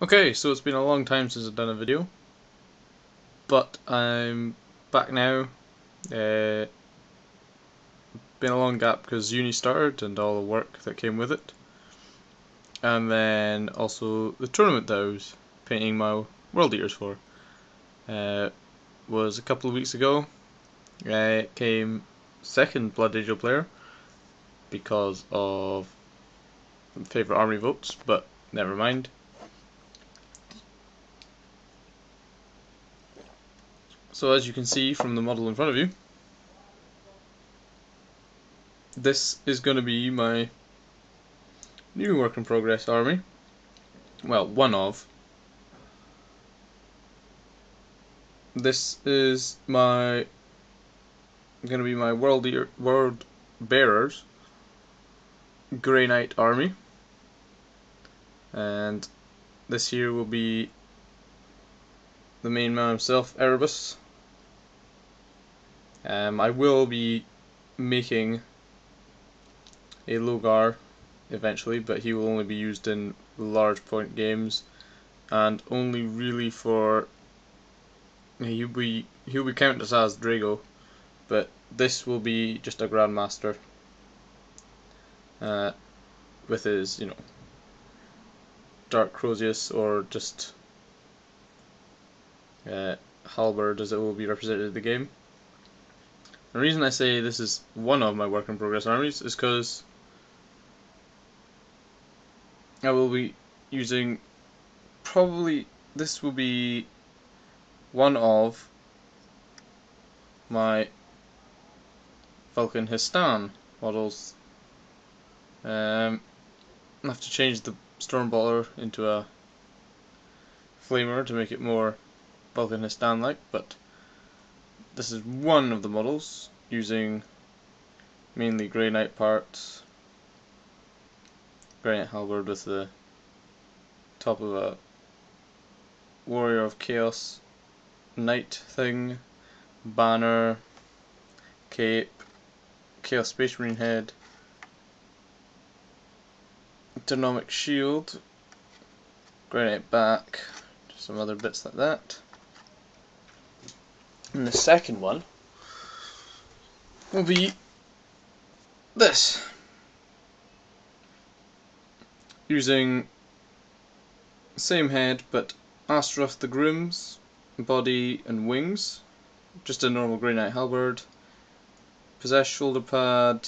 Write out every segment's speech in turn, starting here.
Okay, so it's been a long time since I've done a video, but I'm back now. Been a long gap because uni started and all the work that came with it, and then also the tournament that I was painting my World Eaters for was a couple of weeks ago. I came second Blood Angel player because of favourite army votes, but never mind. So as you can see from the model in front of you, this is going to be my new work in progress army. Well, one of. This is going to be my World Bearers Grey Knight army, and this here will be the main man himself, Erebus. I will be making a Logar eventually, but he will only be used in large point games, and only really for he'll be counted as Drago, but this will be just a Grandmaster with his Dark Crozius or just halberd as it will be represented in the game. The reason I say this is one of my work in progress armies is because I will be using this will be one of my Vulcan Histan models. I have to change the Stormballer into a Flamer to make it more Vulcan Histan like, but this is one of the models using mainly Grey Knight parts. Grey Knight halberd with the top of a Warrior of Chaos Knight thing, banner, cape, Chaos Space Marine head, Dynamic shield, Grey Knight back, just some other bits like that. And the second one will be this, using same head but Astaroth the Grimm's body and wings, just a normal Grey Knight halberd, possessed shoulder pad,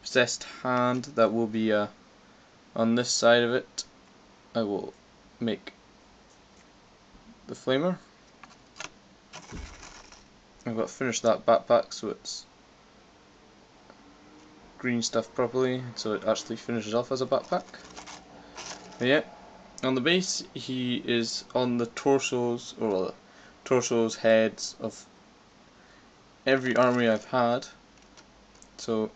possessed hand that will be on this side of it. I will make the Flamer. I've got to finish that backpack so it's green stuff properly, so it actually finishes off as a backpack. But yeah, on the base he is on the torsos, or torsos, heads of every army I've had. So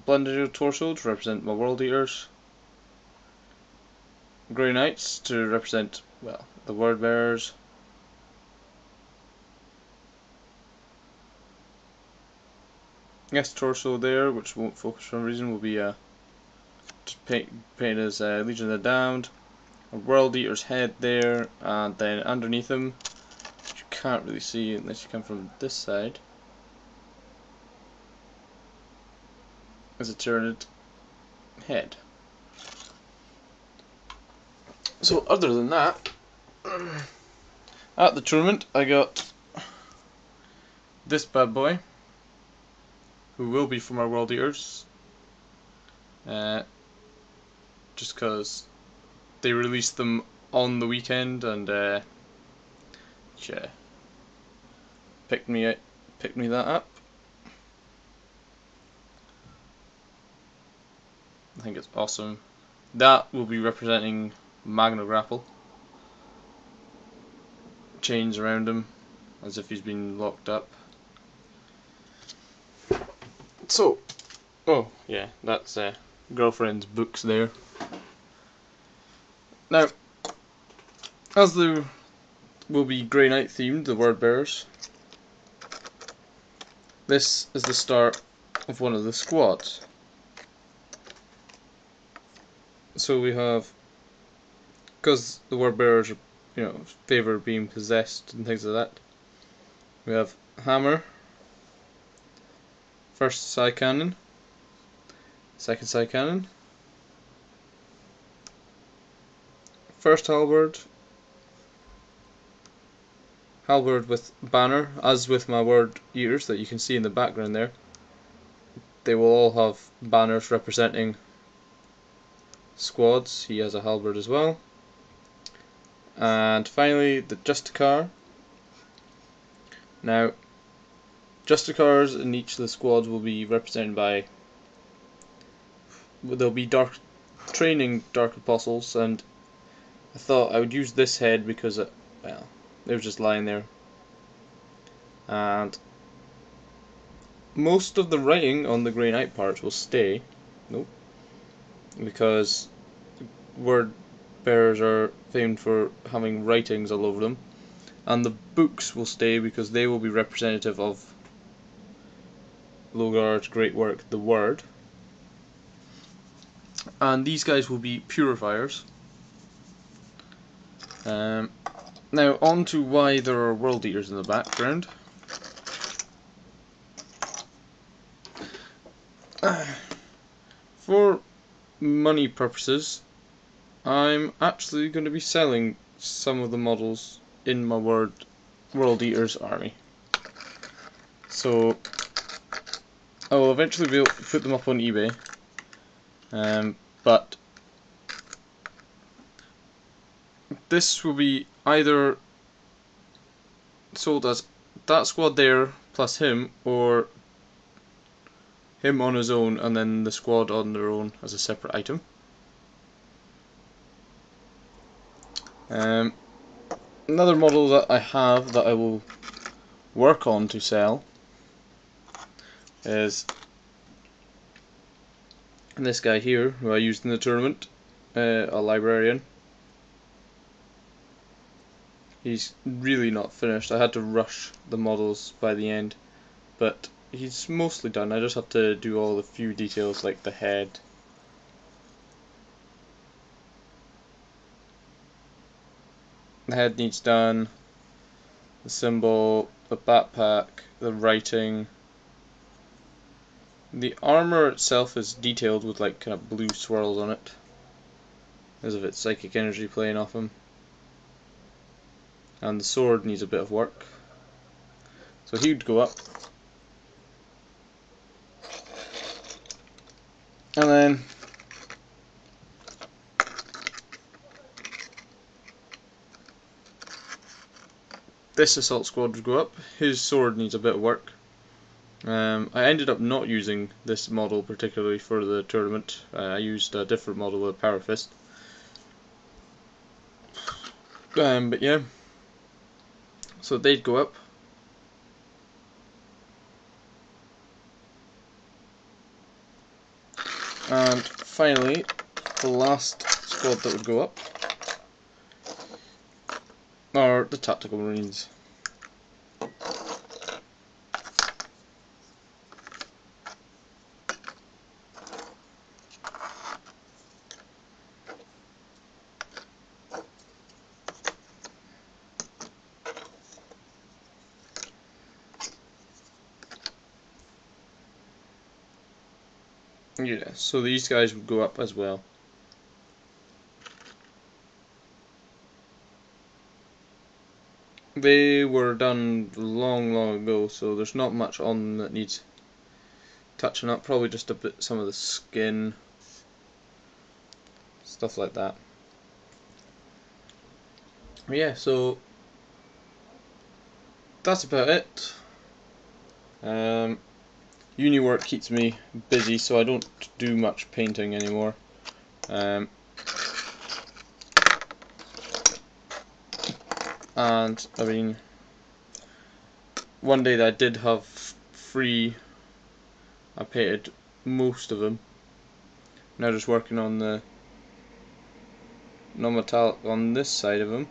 Blended torso to represent my World Eaters, Grey Knights to represent, well, the Word Bearers, next torso there, which won't focus for some reason, will be just painted as Legion of the Damned, a World Eater's head there, and then underneath him, which you can't really see unless you come from this side, is a Tyranid head. So other than that, at the tournament I got this bad boy, who will be from our World Eaters, just because they released them on the weekend and yeah, picked me that up. I think it's awesome. That will be representing Magna Grapple. Chains around him as if he's been locked up. So, oh yeah, that's girlfriend's books there. Now, as there will be Grey Knight themed, the Word Bearers, this is the start of one of the squads. So we have because the word bearers, favour being possessed and things like that. We have hammer, first side cannon, second side cannon, first halberd, halberd with banner, as with my word eaters that you can see in the background there. They will all have banners representing squads. He has a halberd as well. And finally, the Justicar. Now, Justicars in each of the squads will be represented by. There'll be training Dark Apostles, and I thought I would use this head because it was just lying there. And most of the writing on the Grey Knight parts will stay. Nope. Because word bearers are famed for having writings all over them. And the books will stay because they will be representative of Logard's great work, The Word. And these guys will be purifiers. Now on to why there are world eaters in the background. For money purposes, I'm actually going to be selling some of the models in my World Eaters army. So I will eventually be able to put them up on eBay, but this will be either sold as that squad there plus him, or him on his own and then the squad on their own as a separate item. Another model that I have that I will work on to sell is this guy here, who I used in the tournament, a librarian. He's really not finished. I had to rush the models by the end, but he's mostly done. I just have to do all the few details like the head. The head needs done, the symbol, the backpack, the writing. The armor itself is detailed with like kind of blue swirls on it, as if it's psychic energy playing off him. And the sword needs a bit of work, so he would go up. And then this assault squad would go up. His sword needs a bit of work. I ended up not using this model particularly for the tournament. I used a different model with a power fist. But yeah, so they'd go up. And finally, the last squad that would go up are the Tactical Marines. Yeah, so these guys would go up as well. They were done long ago, so there's not much on them that needs touching up. Probably just a bit, some of the skin, stuff like that. But yeah, so that's about it. Uni work keeps me busy, so I don't do much painting anymore. And I mean, one day that I did have free, I painted most of them. Now just working on the non-metallic on this side of them.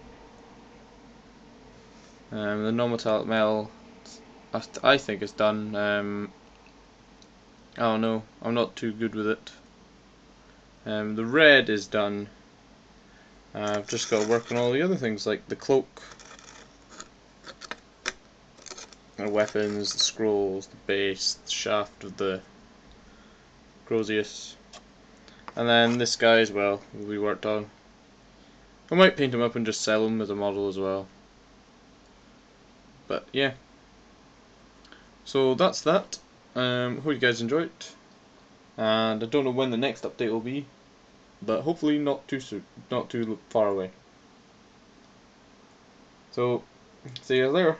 The non-metallic metal, I think is done. I don't know, I'm not too good with it. The red is done. I've just got to work on all the other things like the cloak, the weapons, the scrolls, the base, the shaft of the Crozius, and then this guy as well will be worked on. I might paint him up and just sell him as a model as well. But yeah, so that's that. Hope you guys enjoyed, and I don't know when the next update will be, but hopefully not too soon, not too far away. So see you later.